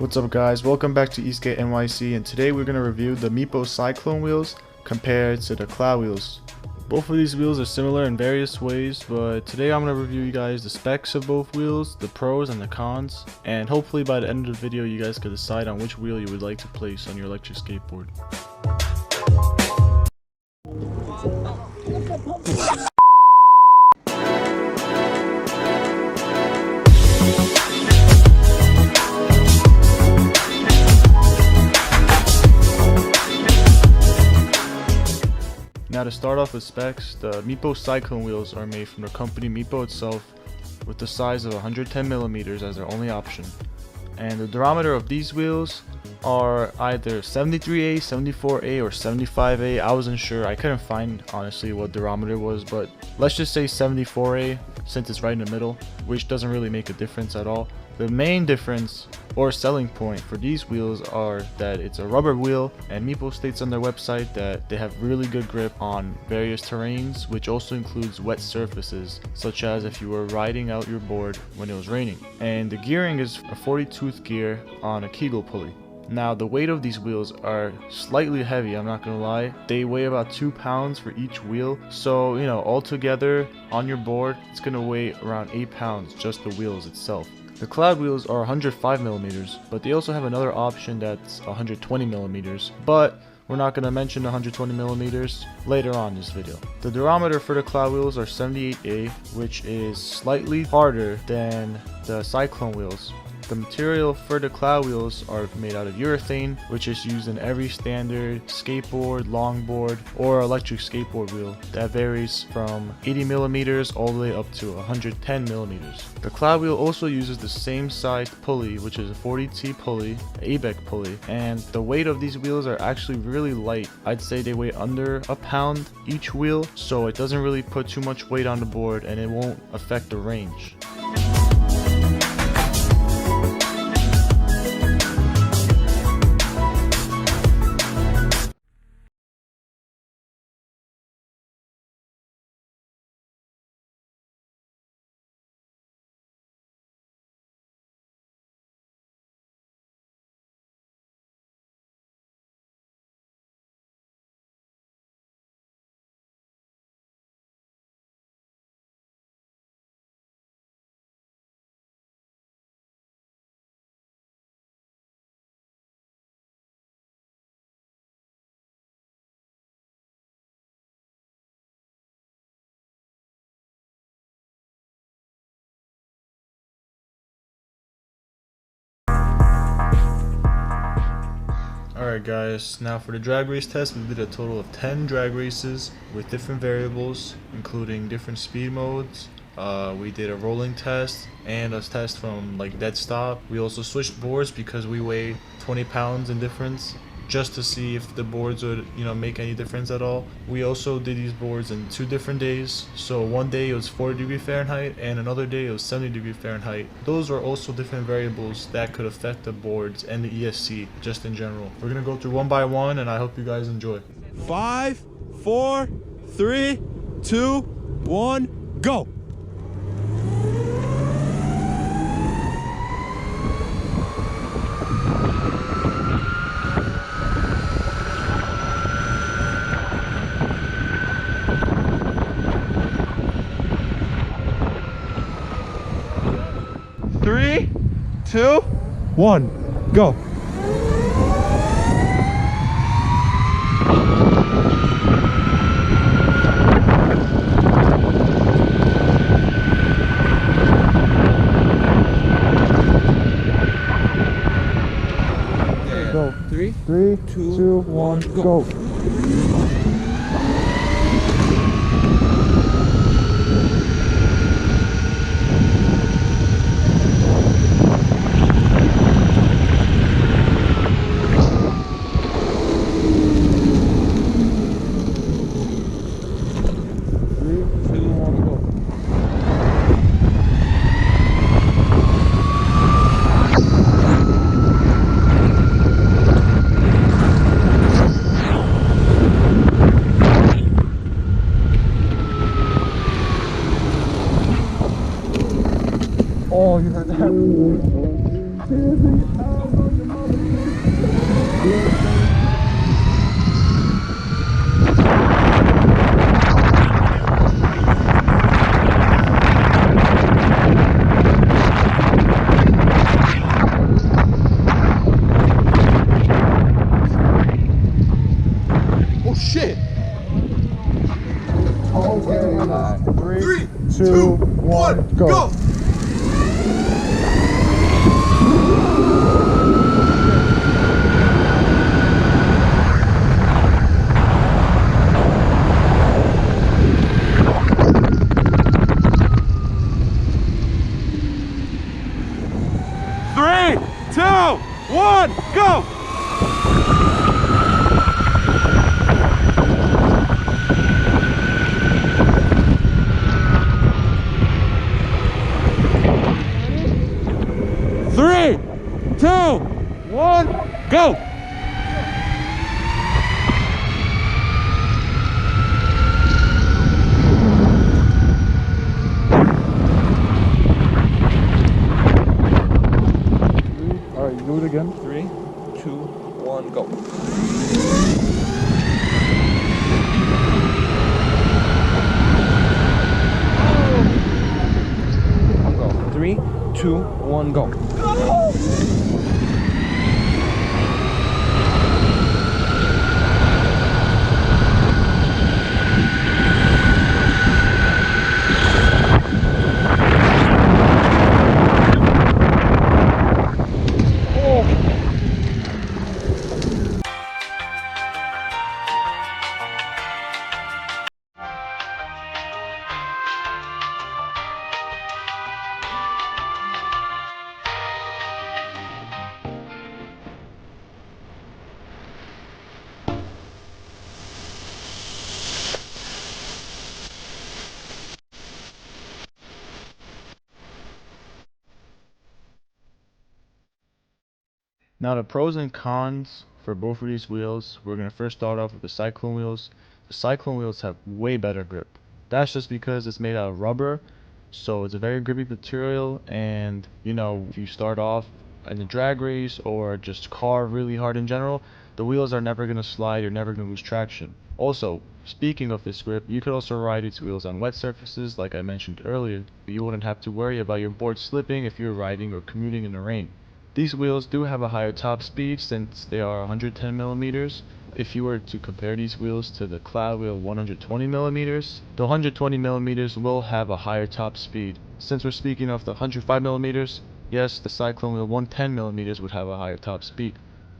What's up guys, welcome back to ESKATENYC, and today we're going to review the Meepo Cyclone wheels compared to the CloudWheels. Both of these wheels are similar in various ways, but today I'm going to review you guys the specs of both wheels, the pros and the cons, and hopefully by the end of the video you guys can decide on which wheel you would like to place on your electric skateboard. Now to start off with specs, the Meepo Cyclone wheels are made from the company Meepo itself with the size of 110mm as their only option. And the diameter of these wheels are either 73A, 74A, or 75A. I wasn't sure, I couldn't find honestly what diameter was, but let's just say 74A since it's right in the middle, which doesn't really make a difference at all. The main difference or selling point for these wheels are that it's a rubber wheel, and Meepo states on their website that they have really good grip on various terrains, which also includes wet surfaces, such as if you were riding out your board when it was raining. And the gearing is a 40-tooth gear on a kegel pulley. Now the weight of these wheels are slightly heavy, I'm not gonna lie. They weigh about 2 pounds for each wheel, so you know, altogether on your board it's gonna weigh around 8 pounds, just the wheels itself. The Cloud wheels are 105mm, but they also have another option that's 120mm, but we're not going to mention 120mm later on in this video. The diameter for the Cloud wheels are 78A, which is slightly harder than the Cyclone wheels. The material for the Cloud wheels are made out of urethane, which is used in every standard skateboard, longboard, or electric skateboard wheel. That varies from 80mm all the way up to 110mm. The Cloud wheel also uses the same sized pulley, which is a 40T pulley, Acedeck pulley, and the weight of these wheels are actually really light. I'd say they weigh under a pound each wheel, so it doesn't really put too much weight on the board and it won't affect the range. Alright guys, now for the drag race test, we did a total of 10 drag races with different variables, including different speed modes. We did a rolling test and a test from like dead stop. We also switched boards because we weigh 20 pounds in difference, just to see if the boards would, make any difference at all. We also did these boards in 2 different days. So one day it was 40°F and another day it was 70°F. Those are also different variables that could affect the boards and the ESC just in general. We're gonna go through one by one and I hope you guys enjoy. 5, 4, 3, 2, 1, go! Three, 2, 1, go. Go. 3, 2, 1, go. Oh, you heard that? shit. Okay. 3, 2, 1, go. Three, two, one, go! Three, two, one, go! All right, do it again. 3, 2, 1, go. Go. 3, 2, 1, go. Now the pros and cons for both of these wheels, we're going to first start off with the Cyclone wheels. The Cyclone wheels have way better grip. That's just because it's made out of rubber, so it's a very grippy material, and you know, if you start off in a drag race or just carve really hard in general, the wheels are never going to slide, you're never going to lose traction. Also, speaking of this grip, you could also ride these wheels on wet surfaces like I mentioned earlier. You wouldn't have to worry about your board slipping if you're riding or commuting in the rain. These wheels do have a higher top speed since they are 110 millimeters. If you were to compare these wheels to the CloudWheel 120 millimeters, the 120 millimeters will have a higher top speed. Since we're speaking of the 105 millimeters, yes, the Cyclone wheel 110 millimeters would have a higher top speed.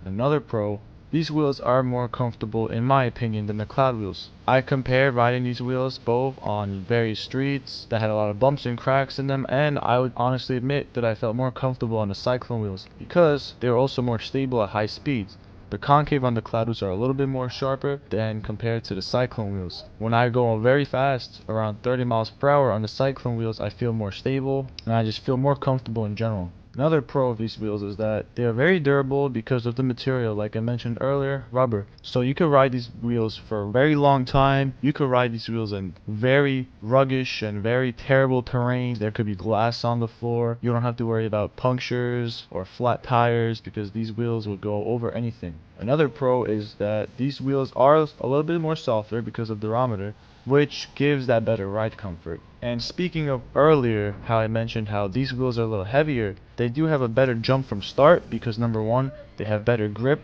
Another pro, these wheels are more comfortable in my opinion than the Cloud wheels. I compared riding these wheels both on various streets that had a lot of bumps and cracks in them, and I would honestly admit that I felt more comfortable on the Cyclone wheels because they were also more stable at high speeds. The concave on the Cloud wheels are a little bit more sharper than compared to the Cyclone wheels. When I go very fast, around 30 miles per hour on the Cyclone wheels, I feel more stable and I just feel more comfortable in general. Another pro of these wheels is that they are very durable because of the material, like I mentioned earlier, rubber. So you can ride these wheels for a very long time. You can ride these wheels in very ruggish and very terrible terrain. There could be glass on the floor. You don't have to worry about punctures or flat tires because these wheels will go over anything. Another pro is that these wheels are a little bit more softer because of the durometer, which gives that better ride comfort. And speaking of earlier, how I mentioned how these wheels are a little heavier, they do have a better jump from start because number one, they have better grip,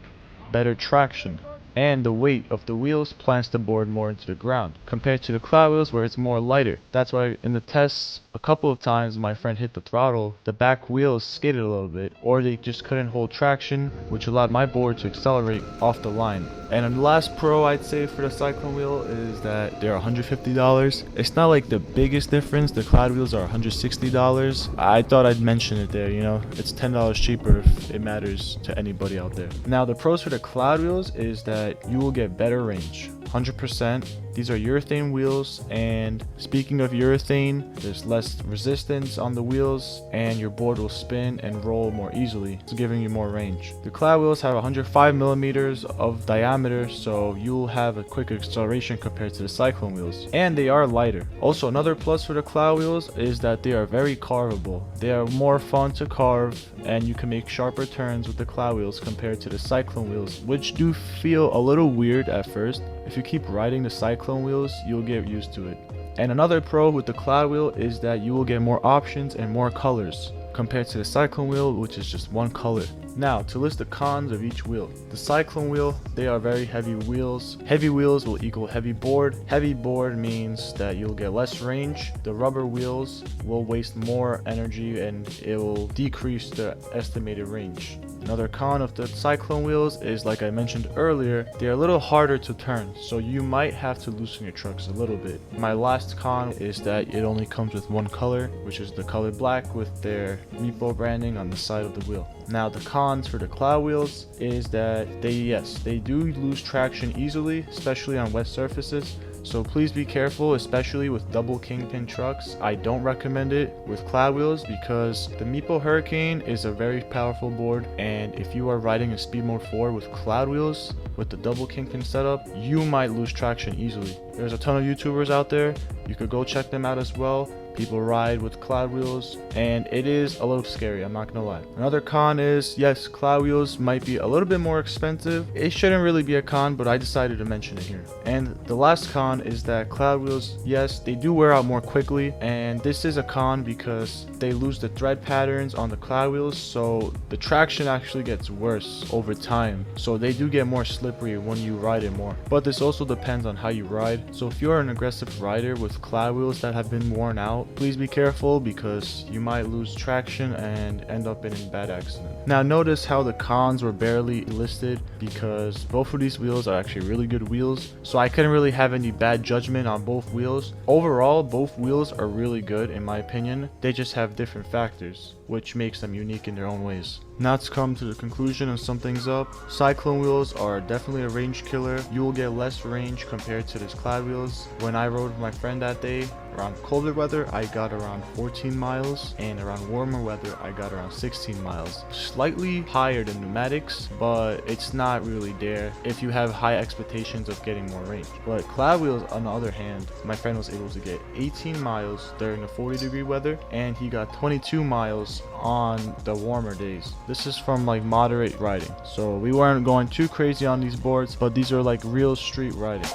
better traction, and the weight of the wheels plants the board more into the ground compared to the Cloud wheels where it's more lighter. That's why in the tests a couple of times my friend hit the throttle, the back wheels skidded a little bit, or they just couldn't hold traction, which allowed my board to accelerate off the line. And the last pro I'd say for the Cyclone wheel is that they're $150. It's not like the biggest difference. The Cloud wheels are $160. I thought I'd mention it there, you know, it's $10 cheaper if it matters to anybody out there. Now the pros for the Cloud wheels is that you will get better range. 100%. These are urethane wheels, and speaking of urethane, there's less resistance on the wheels and your board will spin and roll more easily, so giving you more range. The Cloud wheels have 105 millimeters of diameter, so you'll have a quicker acceleration compared to the Cyclone wheels, and they are lighter. Also, another plus for the Cloud wheels is that they are very carvable. They are more fun to carve, and you can make sharper turns with the Cloud wheels compared to the Cyclone wheels, which do feel a little weird at first. If you keep riding the Cyclone wheels, you'll get used to it. And another pro with the Cloud wheel is that you will get more options and more colors. compared to the Cyclone wheel, which is just one color. Now, to list the cons of each wheel. The Cyclone wheel, they are very heavy wheels. Heavy wheels will equal heavy board. Heavy board means that you'll get less range. The rubber wheels will waste more energy and it will decrease the estimated range. Another con of the Cyclone wheels is, like I mentioned earlier, they're a little harder to turn, so you might have to loosen your trucks a little bit. My last con is that it only comes with one color, which is the color black with their Meepo branding on the side of the wheel. Now the cons for the CloudWheels is that they do lose traction easily, especially on wet surfaces. So please be careful, especially with double kingpin trucks. I don't recommend it with CloudWheels because the Meepo Hurricane is a very powerful board, and if you are riding a Speed Mode 4 with CloudWheels with the double kingpin setup, you might lose traction easily. There's a ton of YouTubers out there, you could go check them out as well. People ride with CloudWheels and it is a little scary, I'm not gonna lie. Another con is, yes, CloudWheels might be a little bit more expensive. It shouldn't really be a con, but I decided to mention it here. And the last con is that CloudWheels, yes, they do wear out more quickly, and this is a con because they lose the thread patterns on the CloudWheels, so the traction actually gets worse over time. So they do get more slippery when you ride it more. But this also depends on how you ride. So if you're an aggressive rider with CloudWheels that have been worn out, please be careful because you might lose traction and end up in a bad accident. Now notice how the cons were barely listed because both of these wheels are actually really good wheels, so I couldn't really have any bad judgment on both wheels. Overall, both wheels are really good in my opinion. They just have different factors, which makes them unique in their own ways. Now to come to the conclusion and sum things up, Cyclone wheels are definitely a range killer. You will get less range compared to this CloudWheels. When I rode with my friend that day, around colder weather, I got around 14 miles, and around warmer weather, I got around 16 miles. Slightly higher than pneumatics, but it's not really there if you have high expectations of getting more range. But CloudWheels, on the other hand, my friend was able to get 18 miles during the 40-degree weather, and he got 22 miles on the warmer days. This is from like moderate riding, so we weren't going too crazy on these boards, but these are like real street riding.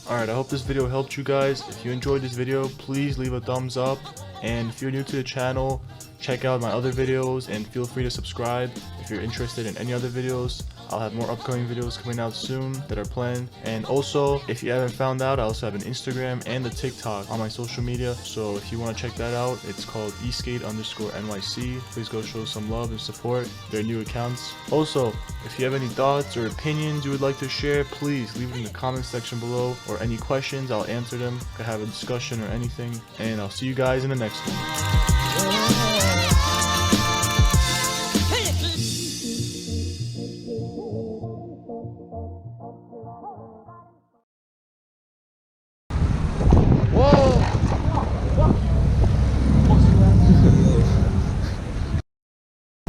Alright, I hope this video helped you guys. If you enjoyed this video, please leave a thumbs up, and if you're new to the channel, check out my other videos and feel free to subscribe if you're interested in any other videos. I'll have more upcoming videos coming out soon that are planned. And also, if you haven't found out, I also have an Instagram and a TikTok on my social media. So if you want to check that out, it's called ESKATE_NYC. Please go show some love and support their new accounts. Also, if you have any thoughts or opinions you would like to share, please leave it in the comment section below, or any questions, I'll answer them. Could have a discussion or anything. And I'll see you guys in the next one.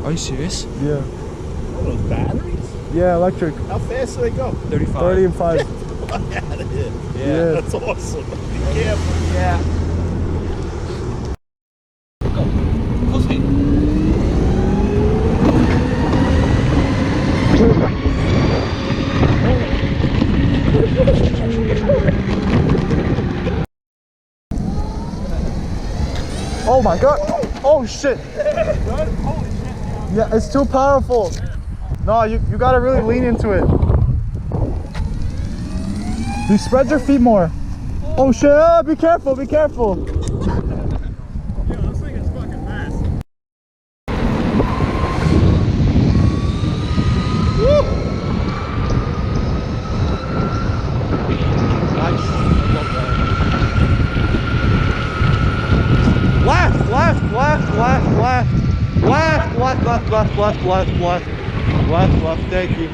Are you serious? Yeah. What are those batteries? Yeah, electric. How fast do they go? 35. 30 and 5. Get out of here. Yeah. That's awesome. Be careful. Yeah. Go. Full speed. Oh my god. Oh shit. Yeah, it's too powerful. No, you gotta really lean into it. You spread your feet more. Oh shit, be careful, be careful. Yo, this thing is fucking fast. Left, left, left, left, left. Left, left, left, left, left, left, left. Left, left, thank you.